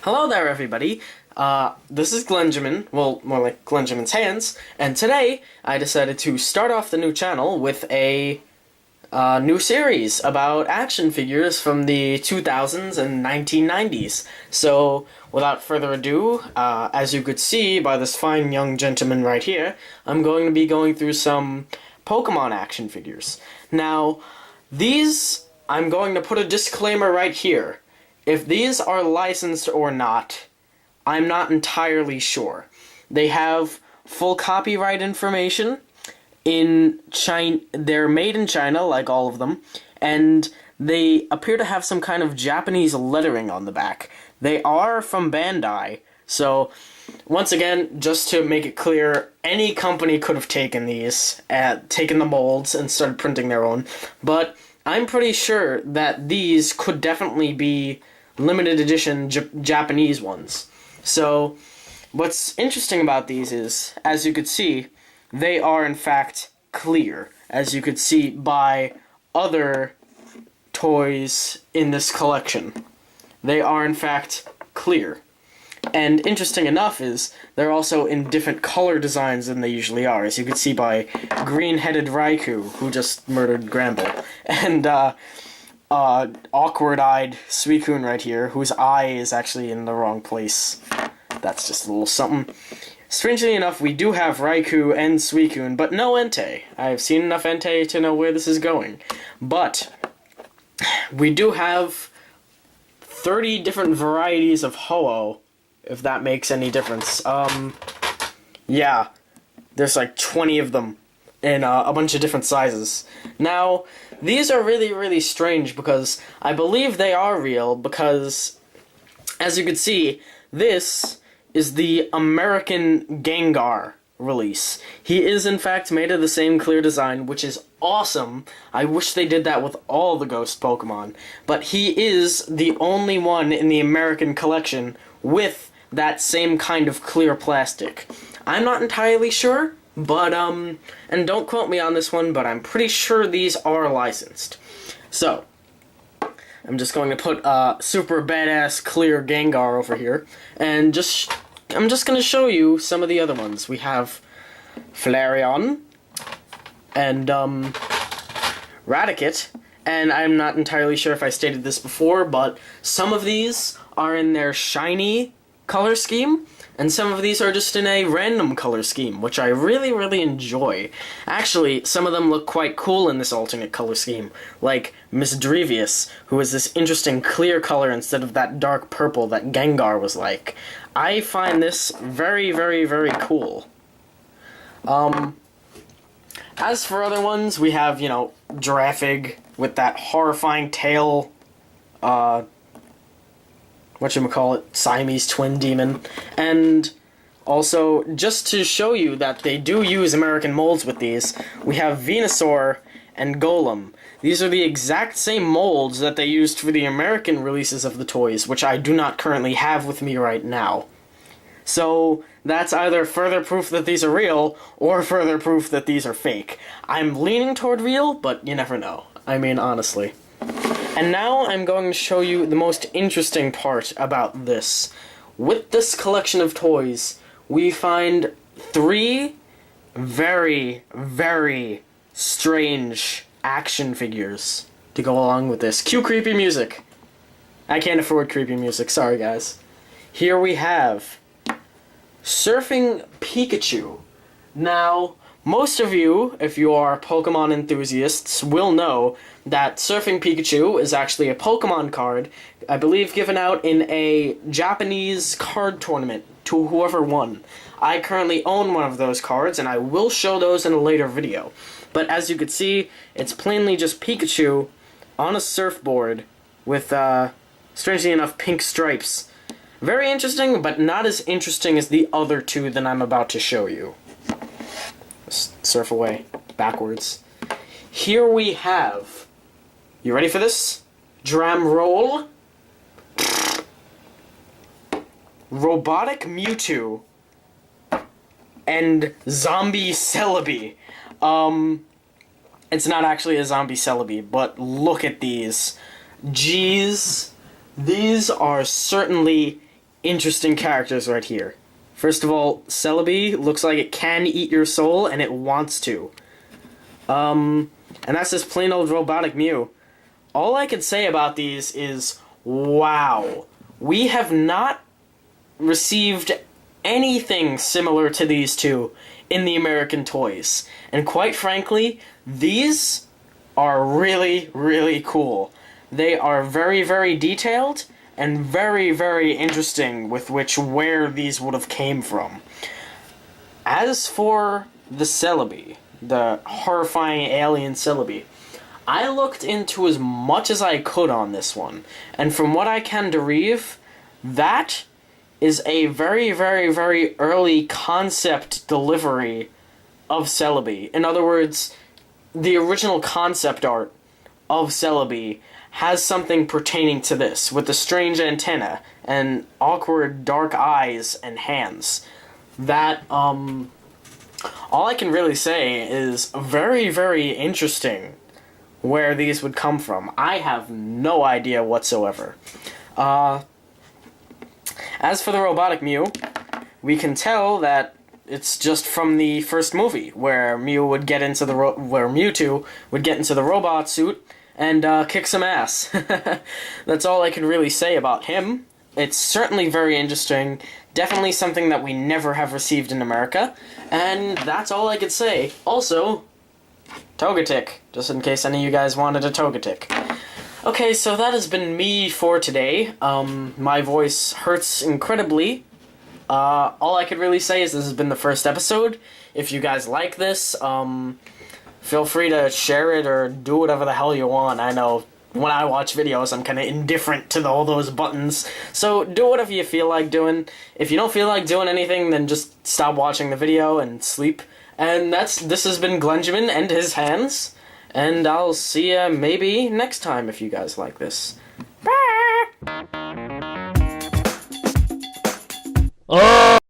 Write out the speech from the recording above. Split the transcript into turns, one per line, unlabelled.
Hello there, everybody. This is Glenjamin, well, more like Glenjamin's hands, and today I decided to start off the new channel with a new series about action figures from the 2000s and 1990s. So, without further ado, as you could see by this fine young gentleman right here, I'm going to be going through some Pokemon action figures. Now, I'm going to put a disclaimer right here. If these are licensed or not, I'm not entirely sure. They have full copyright information in China. They're made in China, like all of them, and they appear to have some kind of Japanese lettering on the back. They are from Bandai, so once again, just to make it clear, any company could have taken these, taken the molds, and started printing their own, but I'm pretty sure that these could definitely be limited edition Japanese ones. So, what's interesting about these is, as you could see, they are in fact clear, as you could see by other toys in this collection. They are in fact clear. And interesting enough is, they're also in different color designs than they usually are, as you can see by green-headed Raikou, who just murdered Gramble, and awkward-eyed Suicune right here, whose eye is actually in the wrong place. That's just a little something. Strangely enough, we do have Raikou and Suicune, but no Entei. I've seen enough Entei to know where this is going. But we do have 30 different varieties of Ho-Oh, if that makes any difference. Yeah, there's like 20 of them in a bunch of different sizes. Now, these are really, really strange because I believe they are real because, as you can see, this is the American Gengar release. He is, in fact, made of the same clear design, which is awesome. I wish they did that with all the Ghost Pokemon. But he is the only one in the American collection with that same kind of clear plastic. I'm not entirely sure, but, and don't quote me on this one, but I'm pretty sure these are licensed. So, I'm just going to put super badass clear Gengar over here, and I'm just going to show you some of the other ones. We have Flareon, and, Raticate, and I'm not entirely sure if I stated this before, but some of these are in their shiny color scheme, and some of these are just in a random color scheme, which I really, really enjoy. Actually, some of them look quite cool in this alternate color scheme, like Miss Drevius, who is this interesting clear color instead of that dark purple that Gengar was like. I find this very, very, very cool. As for other ones, we have, Giraffig with that horrifying tail, Siamese twin demon, and also, just to show you that they do use American molds with these, we have Venusaur and Golem. These are the exact same molds that they used for the American releases of the toys, which I do not currently have with me right now. So, that's either further proof that these are real, or further proof that these are fake. I'm leaning toward real, but you never know. I mean, honestly. And now I'm going to show you the most interesting part about this. With this collection of toys, we find 3 very, very strange action figures to go along with this. Cue creepy music. I can't afford creepy music, sorry guys. Here we have Surfing Pikachu. Now, most of you, if you are Pokemon enthusiasts, will know that Surfing Pikachu is actually a Pokemon card, I believe given out in a Japanese card tournament to whoever won. I currently own one of those cards, and I will show those in a later video. But as you can see, it's plainly just Pikachu on a surfboard with, strangely enough, pink stripes. Very interesting, but not as interesting as the other 2 that I'm about to show you. Surf away, backwards. Here we have, you ready for this? Drum roll. Robotic Mewtwo and Zombie Celebi. It's not actually a Zombie Celebi, but look at these. Jeez, these are certainly interesting characters right here. First of all, Celebi looks like it can eat your soul, and it wants to. And that's just plain old robotic Mew. All I can say about these is, wow. We have not received anything similar to these two in the American toys. And quite frankly, these are really, really cool. They are very, very detailed and very, very interesting with where these would have came from. As for the Celebi, the horrifying alien Celebi, I looked into as much as I could on this one, and from what I can derive, that is a very, very, very early concept delivery of Celebi. In other words, the original concept art of Celebi has something pertaining to this, with the strange antenna and awkward dark eyes and hands. That, all I can really say is very, very interesting where these would come from. I have no idea whatsoever. As for the robotic Mew, we can tell that it's just from the first movie, where Mewtwo would get into the robot suit and kick some ass. That's all I can really say about him. It's certainly very interesting, definitely something that we never have received in America, and that's all I could say. Also, Togetic, just in case any of you guys wanted a Togetic. Okay, so that has been me for today. My voice hurts incredibly. All I could really say is this has been the first episode. If you guys like this, feel free to share it or do whatever the hell you want. I know when I watch videos, I'm kind of indifferent to all those buttons. So do whatever you feel like doing. If you don't feel like doing anything, then just stop watching the video and sleep. And this has been Glenjamin and his hands. And I'll see ya maybe next time if you guys like this.